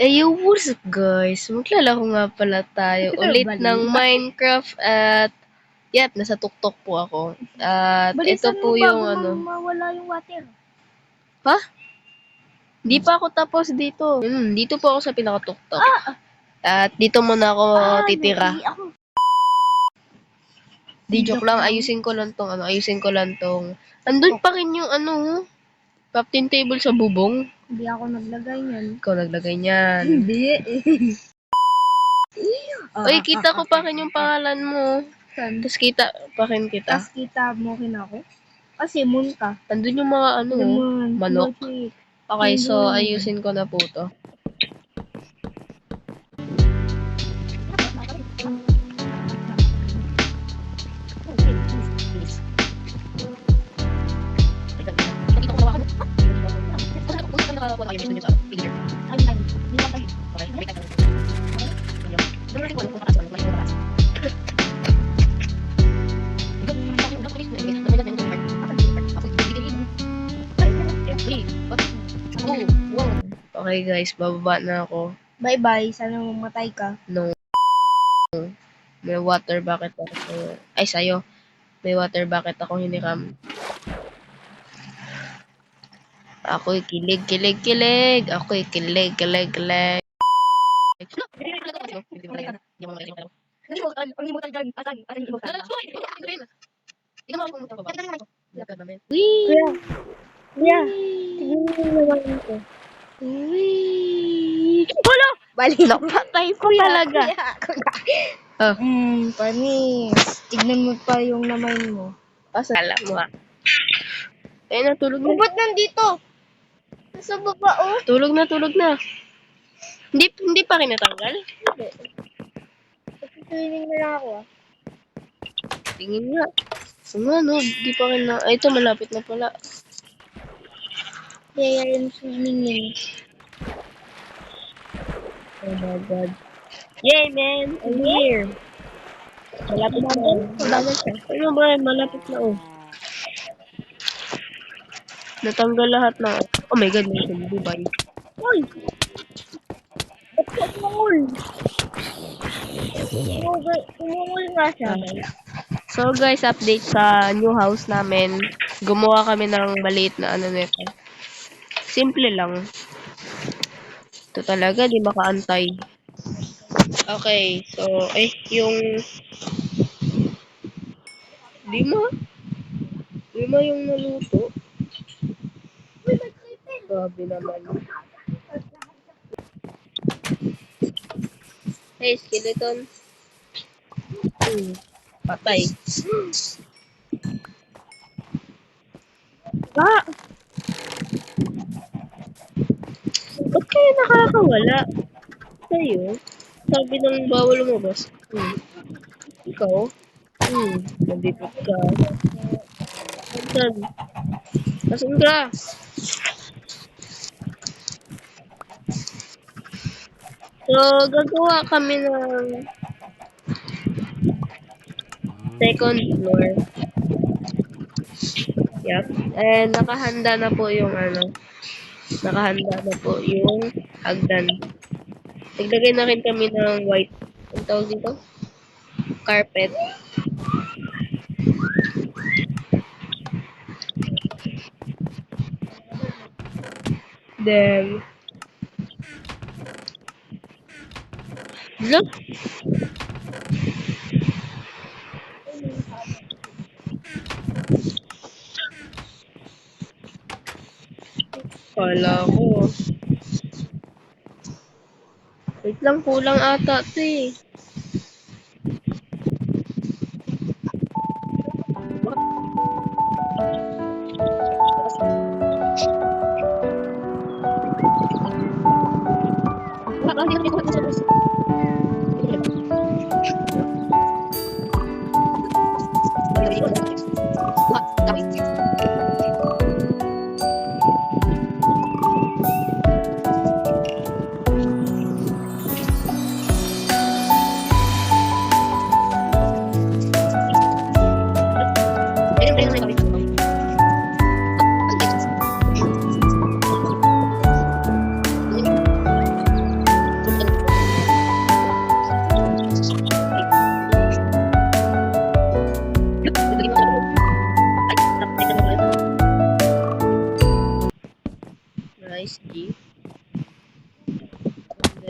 What's up guys? Maglalaro nga pala tayo ulit ng Minecraft at nasa tuktok po ako. At ito po yung mawala yung water. Ha? Di pa ako tapos dito. Dito po ako sa pinakatuktok. At dito muna ako titira. Di joke lang, ayusin ko lang tong andun pa rin yung crafting table sa bubong. Hindi ako naglagay niyan. Ikaw naglagay niyan. Hindi. Uy, kita ko pa rin yung pangalan mo. Saan? Tapos kita pa rin kita. Tas kita mo rin ako? Kasi moon ka. Andun yung mga manok. Logic. Okay, so ayusin ko na po to. Okay guys, bababa na ako. Bye-bye. Sana mamatay ka. No. May water bucket ako. Ay, sa'yo. May water bucket ako hiniram. Ako'y kilig. Ako'y kilig. Yeah. Tignan mo naman ito. Wala! Bali. Napatay ko talaga. Panis. Tignan mo pa yung namain mo. Alam mo Ayun na, tulog na. Ba't nandito? Nasa baba, oh. Tulog na. Hindi pa rin natanggal? Hindi. Pag-training na lang ako, ah. Tingin nga. Di pa rin na. Ay, ito, malapit na pala. Kaya yung swimming yun. Oh my God. Yay, man! I'm here. Malapit na. Ano ba yan? Malapit na, oh. Natanggal lahat na. Oh my God, may zombie ba? Uy! Ba't ka umungol? Umungol nga siya. So guys, update sa new house namin. Gumawa kami ng maliit na nito. Simple lang. Ito talaga, di makaantay. Okay, so, yung... Lima yung naluto. Grabe naman. Hey, skeleton. Patay. Ba't kayo nakakawala? Sa'yo? Sabi ng bawal lumabas. Ikaw? Nandito ka. Nasaan ka? So, gagawa kami ng second floor. Yup. And nakahanda na po yung hagdan. Naglagay na rin kami ng white, ang tawag dito? Carpet. Then, look! Kala ko. Wait lang, kulang ata ito eh.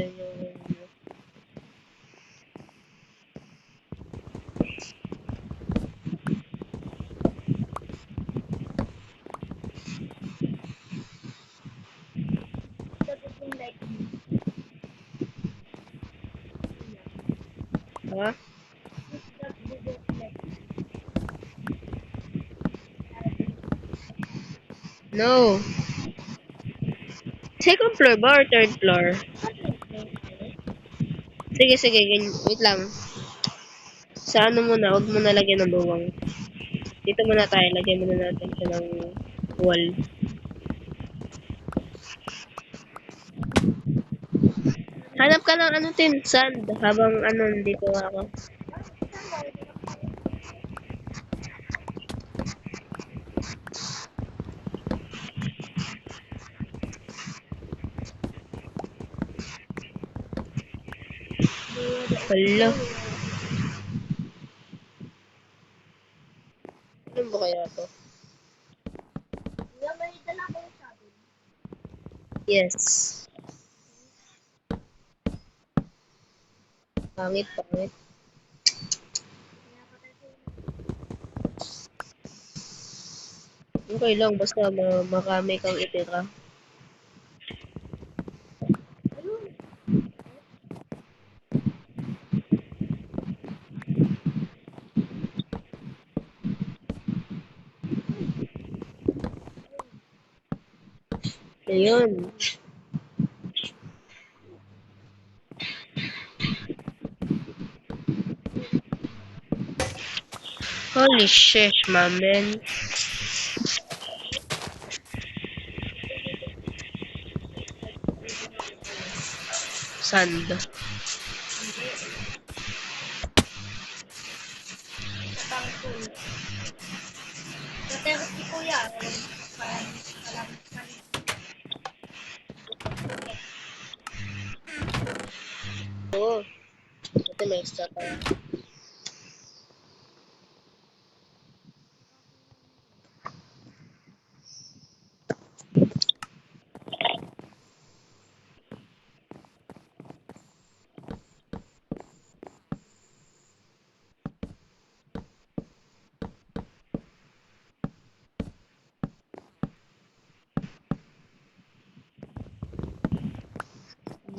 natin yung review. Tapos yung like, Ha? that video like, No. Second floor ba or third floor? Sige, sige. Wait lang. Sa ano muna, huwag mo na lagyan ng bawang. Dito muna tayo. Lagyan muna natin siya ng wall. Hanap ka ng ano tin, sand. Habang ano, dito ako. Hala. Ano ba kaya to? may dala ko yung sabi. Yes. Pangit, pangit. Okay lang, basta marami kang itira. Ayun. Holy shit, my man. Sand. Pero si Kuya, Oo. Ito may extra pa.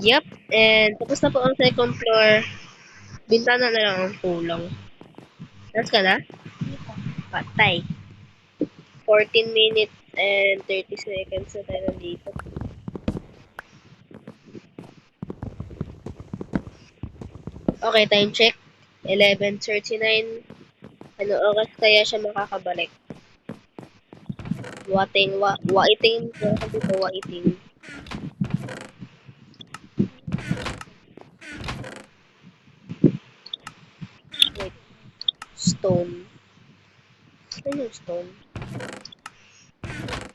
Yep. And tapos na po ang second floor. Bintana na lang ang kulang. Tapos ka na? Patay. 14 minutes and 30 seconds na tayo nandito. Okay, time check. 11:39. Ano oras kaya siya makakabalik? Waiting. Ano dito, waiting. Wait. Stone. Ano yung stone?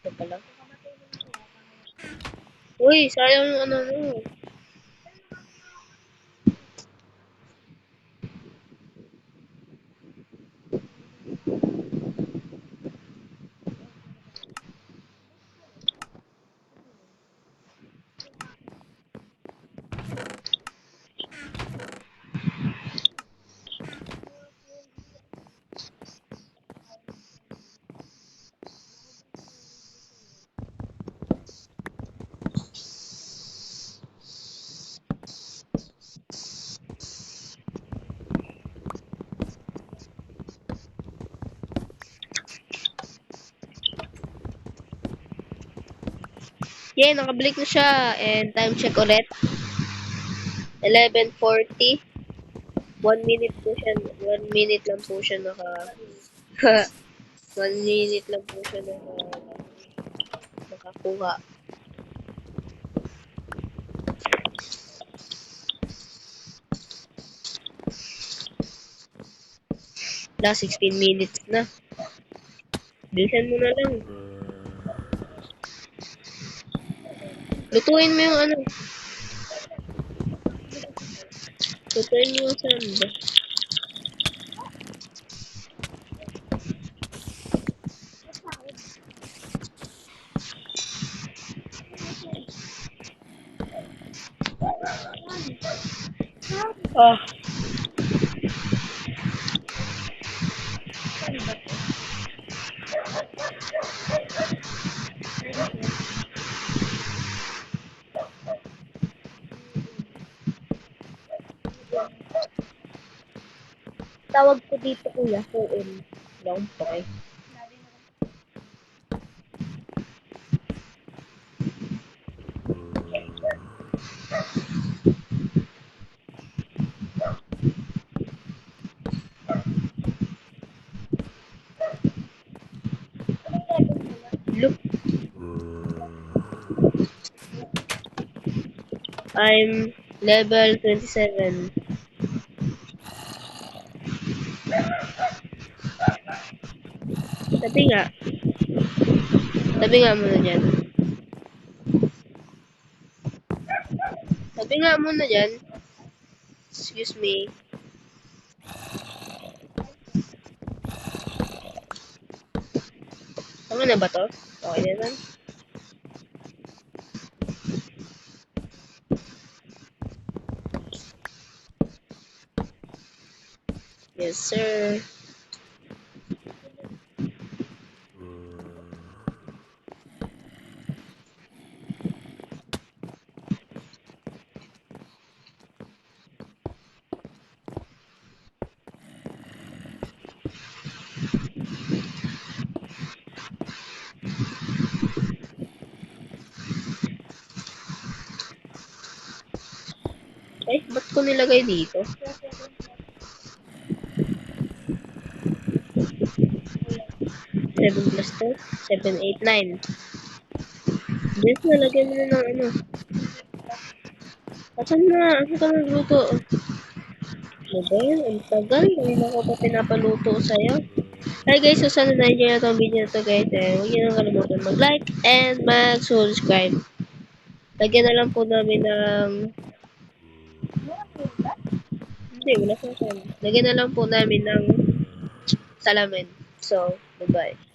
Ito pala. Uy, sayang yung ano no. Yeah, nakabalik na siya. And time check ulit. 11:40. 1 minute po siya. 1 minute lang po siya naka... 1 minute lang po siya nakakuha. Na, 16 minutes na. Bilisan mo na lang. Lutuin mo yung ano. Lutuin mo yung sand. Ah, Tawag ko dito kuya, full. lang, okay. Look, I'm level 27. Sabi nga. Sabi nga muna dyan. Sabi nga muna dyan. Excuse me. Tama na ba to? Okay na lang. Yes, sir. Ay, ba't ko nilagay dito? 7 plus 2? 7, 8, 9. Yes, nalagyan mo na ng ano. Asan na? Asan ka nagluto? Ano ba yun? Ang tagal. Hindi na ako pa pinapaluto sa'yo. Hi guys, so sana na-enjoy na itong video na to guys. Huwag nyo nang kalimutan mag-like and mag-subscribe. Lagyan na lang po namin ng... Hindi, wala sa akin. Lagyan na lang po namin ng salamin. So, bye-bye.